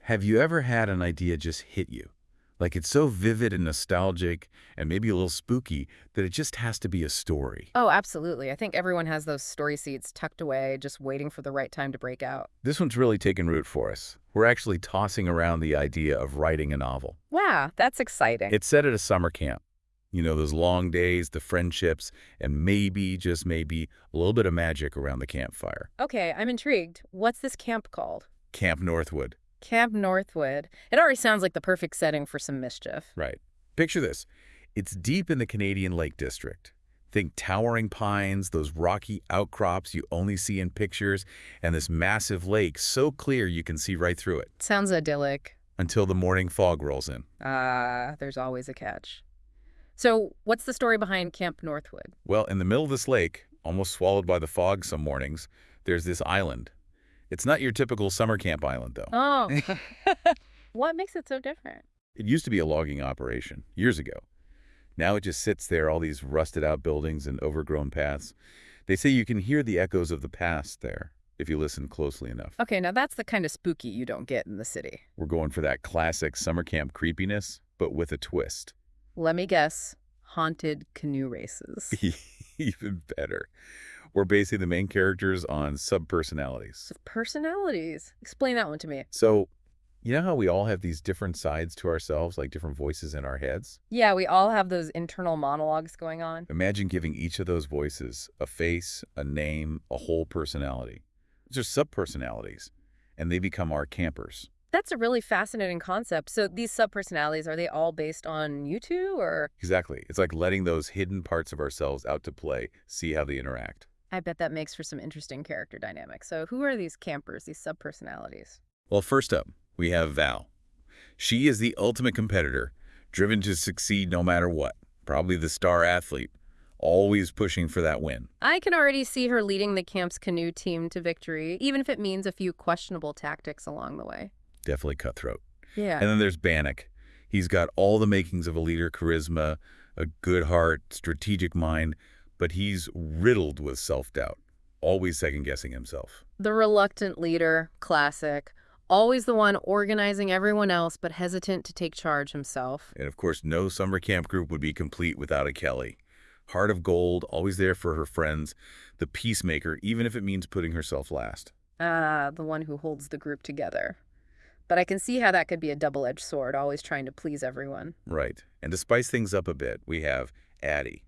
Have you ever had an idea just hit you? Like it's so vivid and nostalgic and maybe a little spooky that it just has to be a story. Oh, absolutely. I think everyone has those story seeds tucked away, just waiting for the right time to break out. This one's really taken root for us. We're actually tossing around the idea of writing a novel. Wow, that's exciting. It's set at a summer camp. You know, those long days, the friendships, and maybe, just maybe, a little bit of magic around the campfire. Okay, I'm intrigued. What's this camp called? Camp Northwood. Camp Northwood. It already sounds like the perfect setting for some mischief. Right. Picture this. It's deep in the Canadian Lake District. Think towering pines, those rocky outcrops you only see in pictures, and this massive lake so clear you can see right through it. Sounds idyllic. Until the morning fog rolls in. There's always a catch. So, what's the story behind Camp Northwood? Well, in the middle of this lake, almost swallowed by the fog some mornings, there's this island. It's not your typical summer camp island, though. Oh, what makes it so different? It used to be a logging operation years ago. Now it just sits there, all these rusted out buildings and overgrown paths. They say you can hear the echoes of the past there if you listen closely enough. Okay, now that's the kind of spooky you don't get in the city. We're going for that classic summer camp creepiness, but with a twist. Let me guess. Haunted canoe races. Even better. We're basing the main characters on subpersonalities. Personalities. Explain that one to me. So, you know how we all have these different sides to ourselves, like different voices in our heads? Yeah, we all have those internal monologues going on. Imagine giving each of those voices a face, a name, a whole personality. These are subpersonalities, and they become our campers. That's a really fascinating concept. So these subpersonalities, are they all based on you two, or? Exactly. It's like letting those hidden parts of ourselves out to play, see how they interact. I bet that makes for some interesting character dynamics. So who are these campers, these subpersonalities? Well, first up, we have Val. She is the ultimate competitor, driven to succeed no matter what. Probably the star athlete, always pushing for that win. I can already see her leading the camp's canoe team to victory, even if it means a few questionable tactics along the way. Definitely cutthroat. Yeah. And then there's Bannock. He's got all the makings of a leader, charisma, a good heart, strategic mind, but he's riddled with self-doubt, always second-guessing himself. The reluctant leader, classic. Always the one organizing everyone else, but hesitant to take charge himself. And of course, no summer camp group would be complete without a Kelly. Heart of gold, always there for her friends, the peacemaker, even if it means putting herself last. The one who holds the group together. But I can see how that could be a double-edged sword, always trying to please everyone. Right. And to spice things up a bit, we have Addy.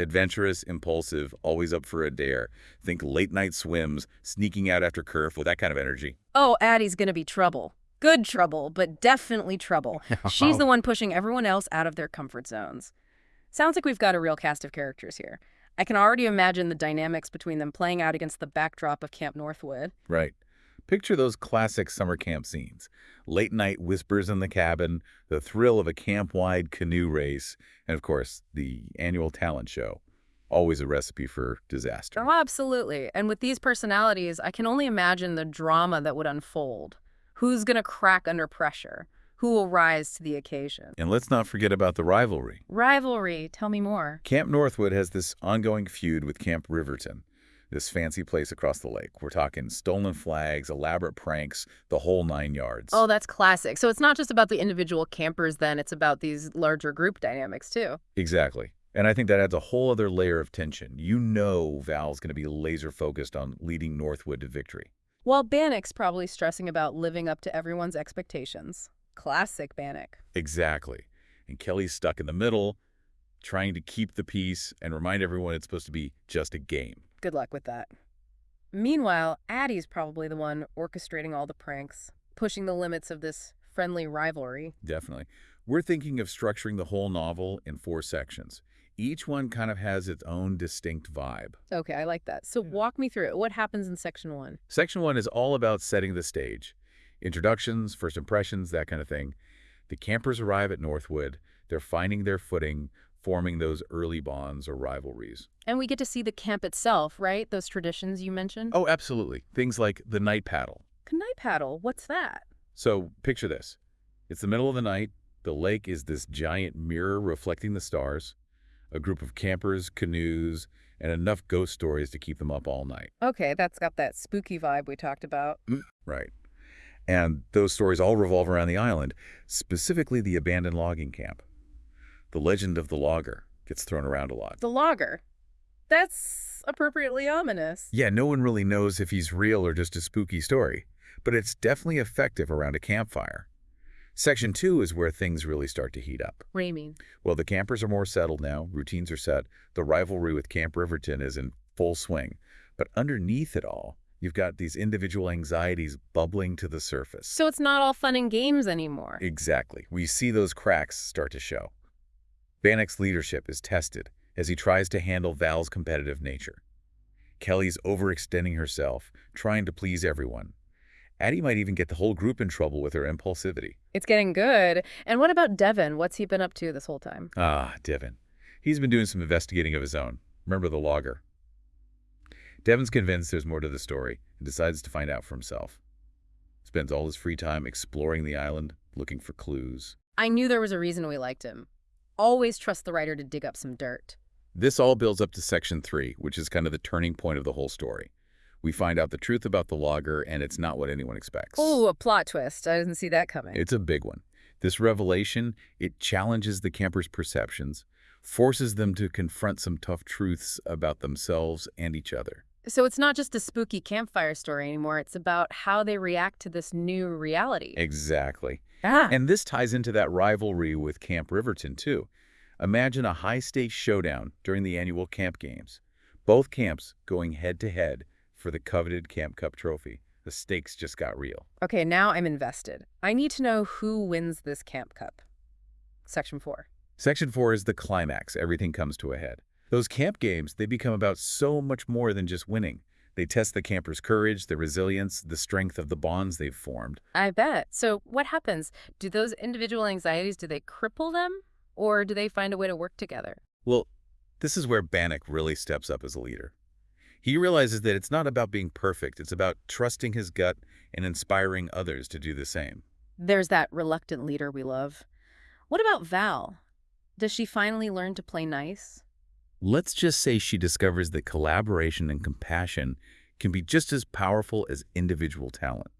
Adventurous, impulsive, always up for a dare. Think late-night swims, sneaking out after curve with that kind of energy. Oh, Addie's gonna be trouble. Good trouble, but definitely trouble. She's the one pushing everyone else out of their comfort zones. Sounds like we've got a real cast of characters here. I can already imagine the dynamics between them playing out against the backdrop of Camp Northwood. Right. Picture those classic summer camp scenes. Late night whispers in the cabin, the thrill of a camp-wide canoe race, and of course, the annual talent show. Always a recipe for disaster. Oh, absolutely. And with these personalities, I can only imagine the drama that would unfold. Who's gonna crack under pressure? Who will rise to the occasion? And let's not forget about the rivalry. Rivalry, tell me more. Camp Northwood has this ongoing feud with Camp Riverton, this fancy place across the lake. We're talking stolen flags, elaborate pranks, the whole 9 yards. Oh, that's classic. So it's not just about the individual campers then, it's about these larger group dynamics too. Exactly. And I think that adds a whole other layer of tension. You know Val's going to be laser focused on leading Northwood to victory. While Bannock's probably stressing about living up to everyone's expectations. Classic Bannock. Exactly. And Kelly's stuck in the middle, trying to keep the peace and remind everyone it's supposed to be just a game. Good luck with that. Meanwhile, Addy's probably the one orchestrating all the pranks, pushing the limits of this friendly rivalry. Definitely. We're thinking of structuring the whole novel in 4 sections. Each one kind of has its own distinct vibe. Okay, I like that. So walk me through it. What happens in section 1? Section 1 is all about setting the stage. Introductions, first impressions, that kind of thing. The campers arrive at Northwood. They're finding their footing, forming those early bonds or rivalries. And we get to see the camp itself, right? Those traditions you mentioned? Oh, absolutely. Things like the night paddle. Night paddle, what's that? So picture this. It's the middle of the night. The lake is this giant mirror reflecting the stars. A group of campers, canoes, and enough ghost stories to keep them up all night. Okay, that's got that spooky vibe we talked about. Right. And those stories all revolve around the island, specifically the abandoned logging camp. The legend of the logger gets thrown around a lot. The logger. That's appropriately ominous. Yeah, no one really knows if he's real or just a spooky story, but it's definitely effective around a campfire. Section 2 is where things really start to heat up. What do you mean? Well, the campers are more settled now, routines are set, the rivalry with Camp Riverton is in full swing. But underneath it all, you've got these individual anxieties bubbling to the surface. So it's not all fun and games anymore. Exactly. We see those cracks start to show. Bannock's leadership is tested as he tries to handle Val's competitive nature. Kelly's overextending herself, trying to please everyone. Addy might even get the whole group in trouble with her impulsivity. It's getting good. And what about Devin? What's he been up to this whole time? Ah, Devin. He's been doing some investigating of his own. Remember the logger? Devin's convinced there's more to the story and decides to find out for himself. Spends all his free time exploring the island, looking for clues. I knew there was a reason we liked him. Always trust the writer to dig up some dirt. This all builds up to Section 3, which is kind of the turning point of the whole story. We find out the truth about the logger, and it's not what anyone expects. Oh, a plot twist. I didn't see that coming. It's a big one. This revelation, it challenges the campers' perceptions, forces them to confront some tough truths about themselves and each other. So it's not just a spooky campfire story anymore. It's about how they react to this new reality. Exactly. Ah. And this ties into that rivalry with Camp Riverton, too. Imagine a high-stakes showdown during the annual camp games. Both camps going head-to-head for the coveted Camp Cup trophy. The stakes just got real. Okay, now I'm invested. I need to know who wins this Camp Cup. Section 4. Section 4 is the climax. Everything comes to a head. Those camp games, they become about so much more than just winning. They test the campers' courage, their resilience, the strength of the bonds they've formed. I bet. So what happens? Do those individual anxieties, do they cripple them? Or do they find a way to work together? Well, this is where Bannock really steps up as a leader. He realizes that it's not about being perfect. It's about trusting his gut and inspiring others to do the same. There's that reluctant leader we love. What about Val? Does she finally learn to play nice? Let's just say she discovers that collaboration and compassion can be just as powerful as individual talent.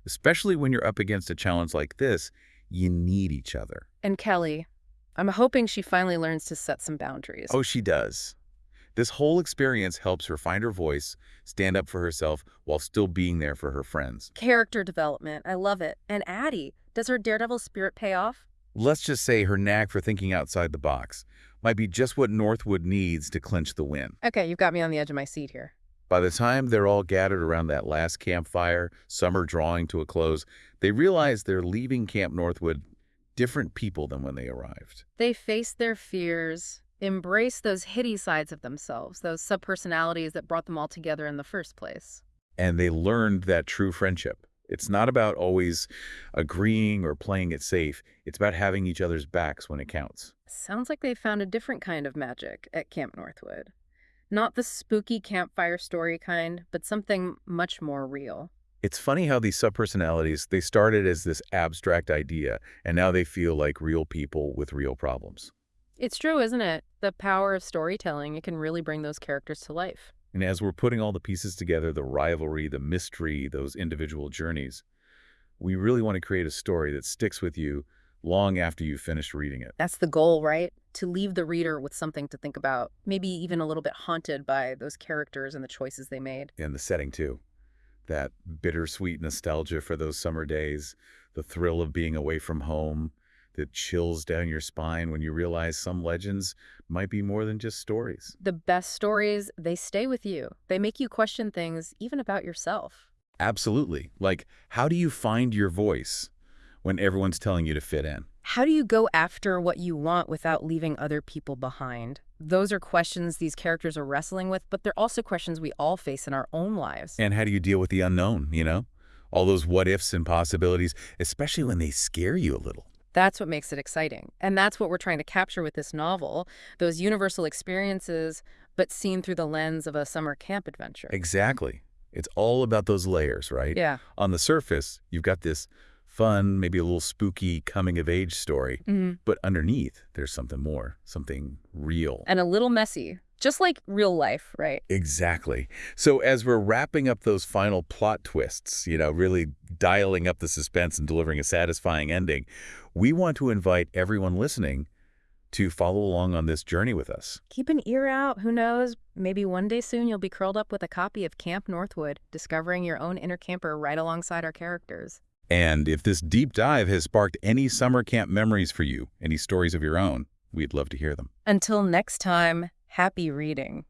Especially when you're up against a challenge like this, you need each other. And Kelly, I'm hoping she finally learns to set some boundaries. Oh, she does. This whole experience helps her find her voice, stand up for herself while still being there for her friends. Character development. I love it. And Addy, does her daredevil spirit pay off? Let's just say her knack for thinking outside the box might be just what Northwood needs to clinch the win. Okay, you've got me on the edge of my seat here. By the time they're all gathered around that last campfire, summer drawing to a close, they realize they're leaving Camp Northwood different people than when they arrived. They face their fears, embrace those hitty sides of themselves, those subpersonalities that brought them all together in the first place. And they learned that true friendship. It's not about always agreeing or playing it safe. It's about having each other's backs when it counts. Sounds like they found a different kind of magic at Camp Northwood. Not the spooky campfire story kind, but something much more real. It's funny how these subpersonalities, they started as this abstract idea, and now they feel like real people with real problems. It's true, isn't it? The power of storytelling, it can really bring those characters to life. And as we're putting all the pieces together, the rivalry, the mystery, those individual journeys, we really want to create a story that sticks with you long after you've finished reading it. That's the goal, right? To leave the reader with something to think about, maybe even a little bit haunted by those characters and the choices they made. And the setting, too. That bittersweet nostalgia for those summer days, the thrill of being away from home, that chills down your spine when you realize some legends might be more than just stories. The best stories, they stay with you. They make you question things, even about yourself. Absolutely. Like, how do you find your voice when everyone's telling you to fit in? How do you go after what you want without leaving other people behind? Those are questions these characters are wrestling with, but they're also questions we all face in our own lives. And how do you deal with the unknown, you know? All those what-ifs and possibilities, especially when they scare you a little. That's what makes it exciting. And that's what we're trying to capture with this novel, those universal experiences, but seen through the lens of a summer camp adventure. Exactly. It's all about those layers, right? Yeah. On the surface, you've got this fun, maybe a little spooky coming-of-age story. Mm-hmm. But underneath, there's something more, something real. And a little messy. Just like real life, right? Exactly. So as we're wrapping up those final plot twists, really dialing up the suspense and delivering a satisfying ending, we want to invite everyone listening to follow along on this journey with us. Keep an ear out. Who knows? Maybe one day soon you'll be curled up with a copy of Camp Northwood, discovering your own inner camper right alongside our characters. And if this deep dive has sparked any summer camp memories for you, any stories of your own, we'd love to hear them. Until next time, happy reading.